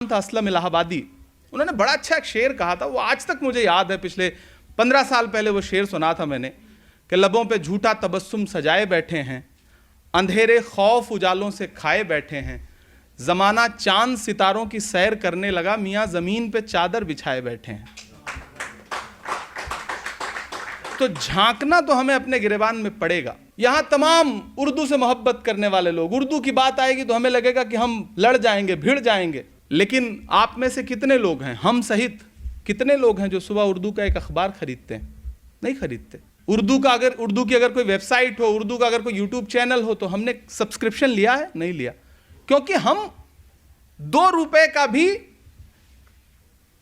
था असलम इलाहाबादी, उन्होंने बड़ा अच्छा एक शेर कहा था, वो आज तक मुझे याद है। पिछले 15 साल पहले वो शेर सुना था मैंने कि लबों पे झूठा तबस्सुम सजाए बैठे हैं, अंधेरे खौफ उजालों से खाए बैठे हैं, जमाना चांद सितारों की सैर करने लगा, मियां जमीन पे चादर बिछाए बैठे हैं। तो झांकना तो हमें अपने गिरेबान में पड़ेगा। यहां तमाम उर्दू से मोहब्बत करने वाले लोग, उर्दू की बात आएगी तो हमें लगेगा कि हम लड़ जाएंगे, भिड़ जाएंगे, लेकिन आप में से कितने लोग हैं, हम सहित कितने लोग हैं जो सुबह उर्दू का एक अखबार खरीदते हैं? नहीं खरीदते। उर्दू की अगर कोई वेबसाइट हो, उर्दू का अगर कोई यूट्यूब चैनल हो, तो हमने सब्सक्रिप्शन लिया है? नहीं लिया, क्योंकि हम 2 रुपए का भी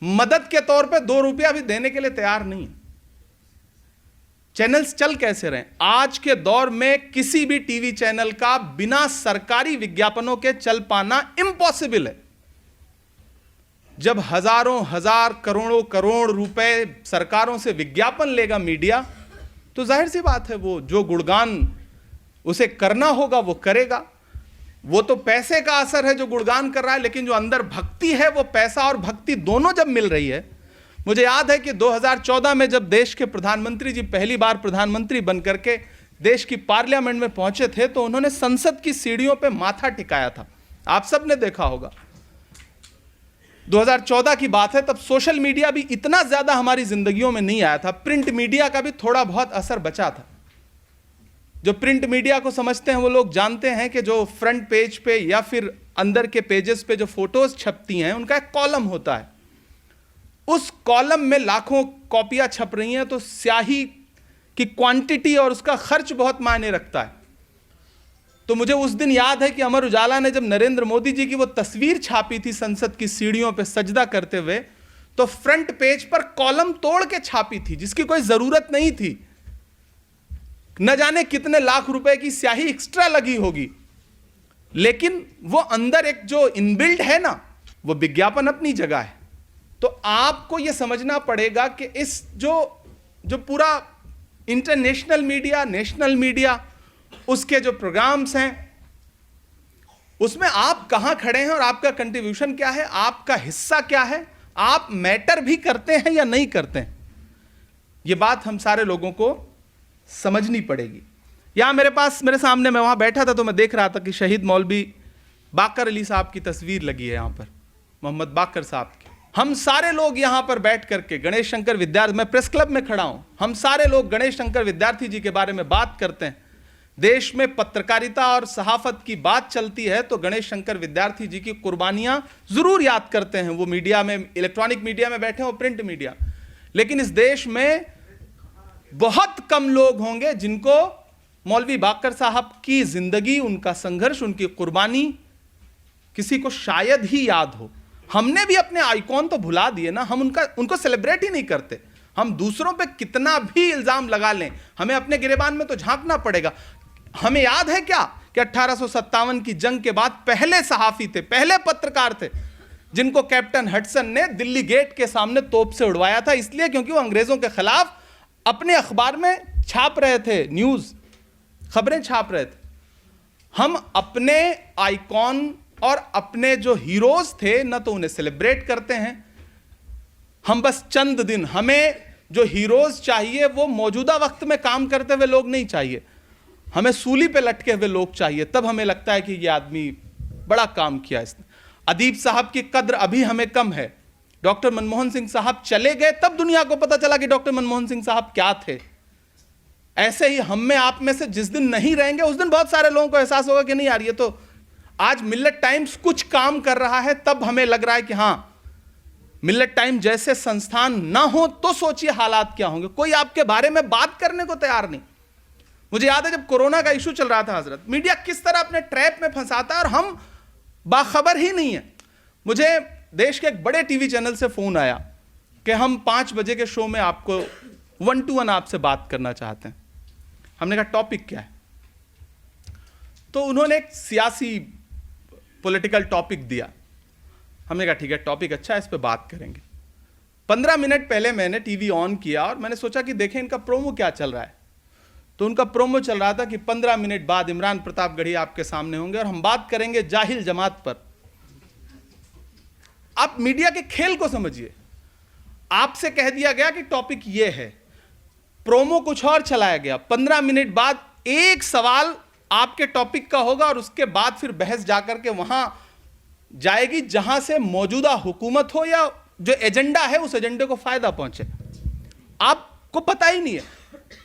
मदद के तौर पे 2 रुपया भी देने के लिए तैयार नहीं है। चैनल्स चल कैसे रहे? आज के दौर में किसी भी टीवी चैनल का बिना सरकारी विज्ञापनों के चल पाना इम्पॉसिबल है। जब हजारों हजार करोड़ों करोड़ रुपए सरकारों से विज्ञापन लेगा मीडिया, तो जाहिर सी बात है वो जो गुणगान उसे करना होगा वो करेगा। वो तो पैसे का असर है जो गुणगान कर रहा है, लेकिन जो अंदर भक्ति है, वो पैसा और भक्ति दोनों जब मिल रही है। मुझे याद है कि 2014 में जब देश के प्रधानमंत्री जी पहली बार प्रधानमंत्री बनकर के देश की पार्लियामेंट में पहुंचे थे, तो उन्होंने संसद की सीढ़ियों पे माथा टिकाया था। आप सब ने देखा होगा, 2014 की बात है। तब सोशल मीडिया भी इतना ज्यादा हमारी जिंदगियों में नहीं आया था, प्रिंट मीडिया का भी थोड़ा बहुत असर बचा था। जो प्रिंट मीडिया को समझते हैं वो लोग जानते हैं कि जो फ्रंट पेज पे या फिर अंदर के पेजेस पे जो फोटोज छपती हैं, उनका एक कॉलम होता है। उस कॉलम में लाखों कॉपियां छप रही हैं, तो स्याही की क्वांटिटी और उसका खर्च बहुत मायने रखता है। तो मुझे उस दिन याद है कि अमर उजाला ने जब नरेंद्र मोदी जी की वो तस्वीर छापी थी संसद की सीढ़ियों पे सजदा करते हुए, तो फ्रंट पेज पर कॉलम तोड़ के छापी थी, जिसकी कोई जरूरत नहीं थी। न जाने कितने लाख रुपए की स्याही एक्स्ट्रा लगी होगी, लेकिन वो अंदर एक जो इनबिल्ट है ना, वो विज्ञापन अपनी जगह है। तो आपको यह समझना पड़ेगा कि इस जो पूरा इंटरनेशनल मीडिया, नेशनल मीडिया, उसके जो प्रोग्राम्स हैं, उसमें आप कहां खड़े हैं और आपका कंट्रीब्यूशन क्या है, आपका हिस्सा क्या है, आप मैटर भी करते हैं या नहीं करते हैं। यह बात हम सारे लोगों को समझनी पड़ेगी। यहां मेरे सामने, मैं वहां बैठा था तो मैं देख रहा था कि शहीद मौलवी बाकर अली साहब की तस्वीर लगी है यहां पर, मोहम्मद बाकर साहब की। हम सारे लोग यहां पर बैठ करके गणेश शंकर विद्यार्थी, मैं प्रेस क्लब में खड़ा हूं, हम सारे लोग गणेश शंकर विद्यार्थी जी के बारे में बात करते हैं। देश में पत्रकारिता और सहाफत की बात चलती है तो गणेश शंकर विद्यार्थी जी की कुर्बानियां जरूर याद करते हैं, वो मीडिया में, इलेक्ट्रॉनिक मीडिया में बैठे हो, प्रिंट मीडिया। लेकिन इस देश में बहुत कम लोग होंगे जिनको मौलवी बाकर साहब की जिंदगी, उनका संघर्ष, उनकी कुर्बानी किसी को शायद ही याद हो। हमने भी अपने आइकॉन तो भुला दिए ना, हम उनको सेलिब्रेट ही नहीं करते। हम दूसरों पे कितना भी इल्जाम लगा लें, हमें अपने गिरेबान में तो झांकना पड़ेगा। हमें याद है क्या कि 1857 की जंग के बाद पहले सहाफी थे, पहले पत्रकार थे जिनको कैप्टन हडसन ने दिल्ली गेट के सामने तोप से उड़वाया था, इसलिए क्योंकि वो अंग्रेजों के खिलाफ अपने अखबार में छाप रहे थे, न्यूज खबरें छाप रहे थे। हम अपने आइकॉन और अपने जो हीरोज थे न तो उन्हें सेलिब्रेट करते हैं, हम बस चंद दिन, हमें जो हीरोज चाहिए वो मौजूदा वक्त में काम करते हुए लोग नहीं चाहिए, हमें सूली पे लटके हुए लोग चाहिए। तब हमें लगता है कि ये आदमी बड़ा काम किया इसने। अदीब साहब की कद्र अभी हमें कम है। डॉक्टर मनमोहन सिंह साहब चले गए तब दुनिया को पता चला कि डॉक्टर मनमोहन सिंह साहब क्या थे। ऐसे ही हम में, आप में से जिस दिन नहीं रहेंगे उस दिन बहुत सारे लोगों को एहसास होगा कि नहीं यार, ये तो आज मिल्लत टाइम्स कुछ काम कर रहा है, तब हमें लग रहा है कि हां, मिल्लत टाइम जैसे संस्थान ना हो तो सोचिए हालात क्या होंगे। कोई आपके बारे में बात करने को तैयार नहीं। मुझे याद है जब कोरोना का इशू चल रहा था हजरत, मीडिया किस तरह अपने ट्रैप में फंसाता है और हम बाखबर ही नहीं है। मुझे देश के एक बड़े टीवी चैनल से फोन आया कि हम 5 बजे के शो में आपको 1 to 1 आपसे बात करना चाहते हैं। हमने कहा टॉपिक क्या है? तो उन्होंने एक सियासी पॉलिटिकल टॉपिक दिया। हमने कहा ठीक है, टॉपिक अच्छा है, इस पे बात करेंगे। 15 मिनट पहले मैंने टीवी ऑन किया और मैंने सोचा कि देखें इनका प्रोमो क्या चल रहा है। तो उनका प्रोमो चल रहा था कि 15 मिनट बाद इमरान प्रतापगढ़ी आपके सामने होंगे और हम बात करेंगे जाहिल जमात पर। आप मीडिया के खेल को समझिए। आपसे कह दिया गया कि टॉपिक ये है, प्रोमो कुछ और चलाया गया, 15 मिनट बाद एक सवाल आपके टॉपिक का होगा और उसके बाद फिर बहस जाकर के वहां जाएगी जहां से मौजूदा हुकूमत हो या जो एजेंडा है उस एजेंडे को फायदा पहुंचे। आपको पता ही नहीं है।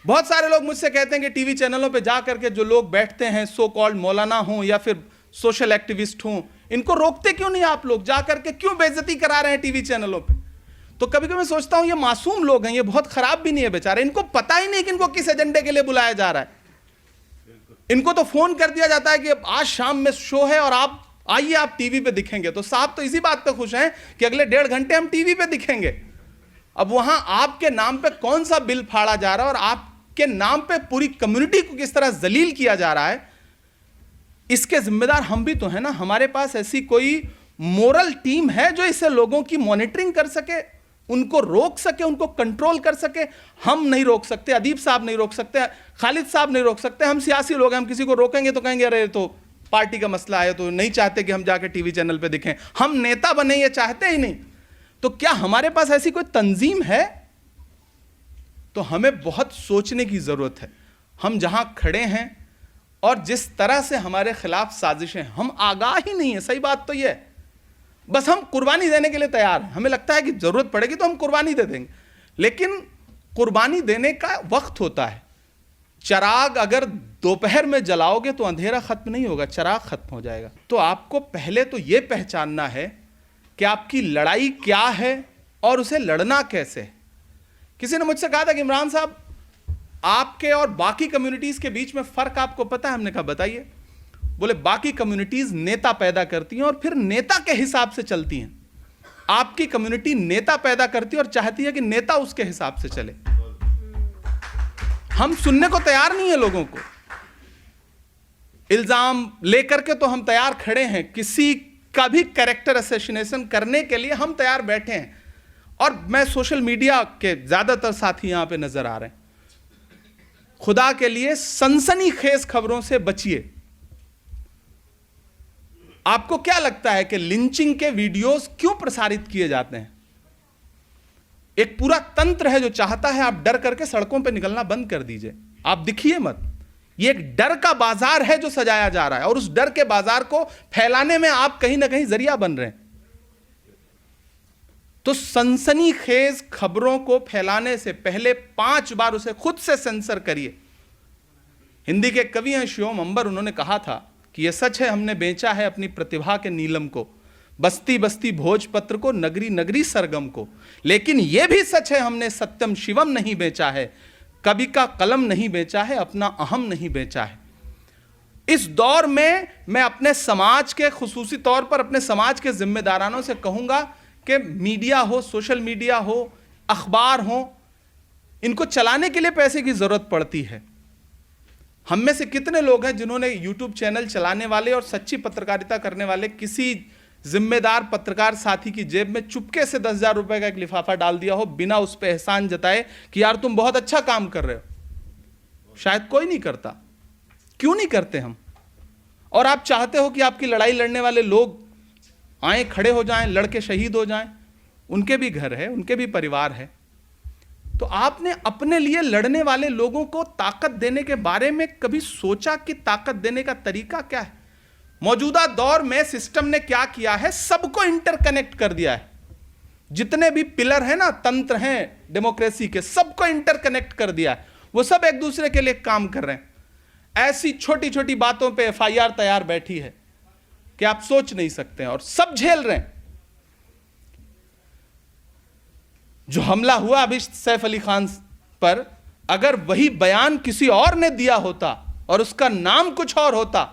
बहुत सारे लोग मुझसे कहते हैं कि टीवी चैनलों पे जा करके जो लोग बैठते हैं, सो कॉल्ड मौलाना हों या फिर सोशल एक्टिविस्ट हों, इनको रोकते क्यों नहीं आप लोग? जा करके क्यों बेइज्जती करा रहे हैं टीवी चैनलों पे? तो कभी कभी मैं सोचता हूं ये मासूम लोग हैं, ये बहुत खराब भी नहीं है बेचारे, इनको पता ही नहीं कि इनको किस एजेंडे के लिए बुलाया जा रहा है। इनको तो फोन कर दिया जाता है कि आज शाम में शो है और आप आइए, आप टीवी पे दिखेंगे। तो साहब तो इसी बात पे खुश हैं कि अगले 1.5 घंटे हम टीवी पे दिखेंगे। अब वहां आपके नाम पे कौन सा बिल फाड़ा जा रहा है और आपके नाम पे पूरी कम्युनिटी को किस तरह जलील किया जा रहा है, इसके जिम्मेदार हम भी तो हैं ना। हमारे पास ऐसी कोई मोरल टीम है जो इससे लोगों की मॉनिटरिंग कर सके, उनको रोक सके, उनको कंट्रोल कर सके। हम नहीं रोक सकते, अदीब साहब नहीं रोक सकते, खालिद साहब नहीं रोक सकते। हम सियासी लोग हैं, हम किसी को रोकेंगे तो कहेंगे अरे तो पार्टी का मसला है, तो नहीं चाहते कि हम जाके टीवी चैनल पे दिखें। हम नेता बने ये चाहते ही नहीं। तो क्या हमारे पास ऐसी कोई तंजीम है? तो हमें बहुत सोचने की जरूरत है। हम जहां खड़े हैं और जिस तरह से हमारे खिलाफ साजिशें, हम आगाह ही नहीं है। सही बात तो यह है, बस हम कुर्बानी देने के लिए तैयार हैं। हमें लगता है कि जरूरत पड़ेगी तो हम कुर्बानी दे देंगे, लेकिन कुर्बानी देने का वक्त होता है। चिराग अगर दोपहर में जलाओगे तो अंधेरा खत्म नहीं होगा, चिराग खत्म हो जाएगा। तो आपको पहले तो यह पहचानना है कि आपकी लड़ाई क्या है और उसे लड़ना कैसे है। किसी ने मुझसे कहा था कि इमरान साहब, आपके और बाकी कम्युनिटीज के बीच में फर्क आपको पता है? हमने कहा बताइए। बोले बाकी कम्युनिटीज नेता पैदा करती हैं और फिर नेता के हिसाब से चलती हैं। आपकी कम्युनिटी नेता पैदा करती है और चाहती है कि नेता उसके हिसाब से चले। हम सुनने को तैयार नहीं है लोगों को। इल्जाम लेकर के तो हम तैयार खड़े हैं, किसी का भी कैरेक्टर असैसिनेशन करने के लिए हम तैयार बैठे हैं। और मैं सोशल मीडिया के ज्यादातर साथी यहां पे नजर आ रहे हैं। खुदा के लिए सनसनीखेज खबरों से बचिए। आपको क्या लगता है कि लिंचिंग के वीडियोस क्यों प्रसारित किए जाते हैं? एक पूरा तंत्र है जो चाहता है आप डर करके सड़कों पे निकलना बंद कर दीजिए, आप दिखिए मत। ये एक डर का बाजार है जो सजाया जा रहा है और उस डर के बाजार को फैलाने में आप कहीं ना कहीं जरिया बन रहे हैं। तो सनसनीखेज खबरों को फैलाने से पहले 5 बार उसे खुद से सेंसर करिए। हिंदी के कवि हैं शिवम अंबर, उन्होंने कहा था कि यह सच है हमने बेचा है अपनी प्रतिभा के नीलम को, बस्ती बस्ती भोजपत्र को, नगरी नगरी सरगम को। लेकिन यह भी सच है हमने सत्यम शिवम नहीं बेचा है, कवि का कलम नहीं बेचा है, अपना अहम नहीं बेचा है। इस दौर में मैं अपने समाज के, खुसूसी तौर पर अपने समाज के जिम्मेदारानों से कहूंगा कि मीडिया हो, सोशल मीडिया हो, अखबार हो, इनको चलाने के लिए पैसे की जरूरत पड़ती है। हम में से कितने लोग हैं जिन्होंने यूट्यूब चैनल चलाने वाले और सच्ची पत्रकारिता करने वाले किसी जिम्मेदार पत्रकार साथी की जेब में चुपके से 10,000 रुपए का एक लिफाफा डाल दिया हो, बिना उस पर एहसान जताए कि यार तुम बहुत अच्छा काम कर रहे हो? शायद कोई नहीं करता। क्यों नहीं करते हम? और आप चाहते हो कि आपकी लड़ाई लड़ने वाले लोग आए, खड़े हो जाएं, लड़के शहीद हो जाएं। उनके भी घर है, उनके भी परिवार है। तो आपने अपने लिए लड़ने वाले लोगों को ताकत देने के बारे में कभी सोचा कि ताकत देने का तरीका क्या है? मौजूदा दौर में सिस्टम ने क्या किया है, सबको इंटरकनेक्ट कर दिया है। जितने भी पिलर हैं ना, तंत्र हैं डेमोक्रेसी के, सबको इंटरकनेक्ट कर दिया है। वो सब एक दूसरे के लिए काम कर रहे हैं। ऐसी छोटी छोटी बातों पे FIR तैयार बैठी है कि आप सोच नहीं सकते हैं, और सब झेल रहे हैं। जो हमला हुआ अभी सैफ अली खान पर, अगर वही बयान किसी और ने दिया होता और उसका नाम कुछ और होता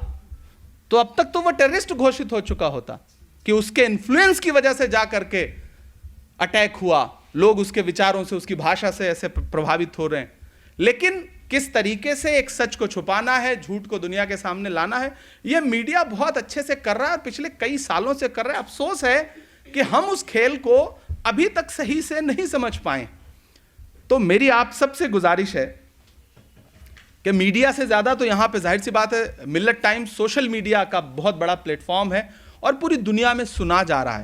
तो अब तक तो वह टेररिस्ट घोषित हो चुका होता कि उसके इन्फ्लुएंस की वजह से जाकर के अटैक हुआ, लोग उसके विचारों से, उसकी भाषा से ऐसे प्रभावित हो रहे हैं। लेकिन किस तरीके से एक सच को छुपाना है, झूठ को दुनिया के सामने लाना है, यह मीडिया बहुत अच्छे से कर रहा है और पिछले कई सालों से कर रहा है। अफसोस है कि हम उस खेल को अभी तक सही से नहीं समझ पाए। तो मेरी आप सबसे गुजारिश है कि मीडिया से ज्यादा तो यहां पे जाहिर सी बात है मिल्लत टाइम्स सोशल मीडिया का बहुत बड़ा प्लेटफॉर्म है और पूरी दुनिया में सुना जा रहा है।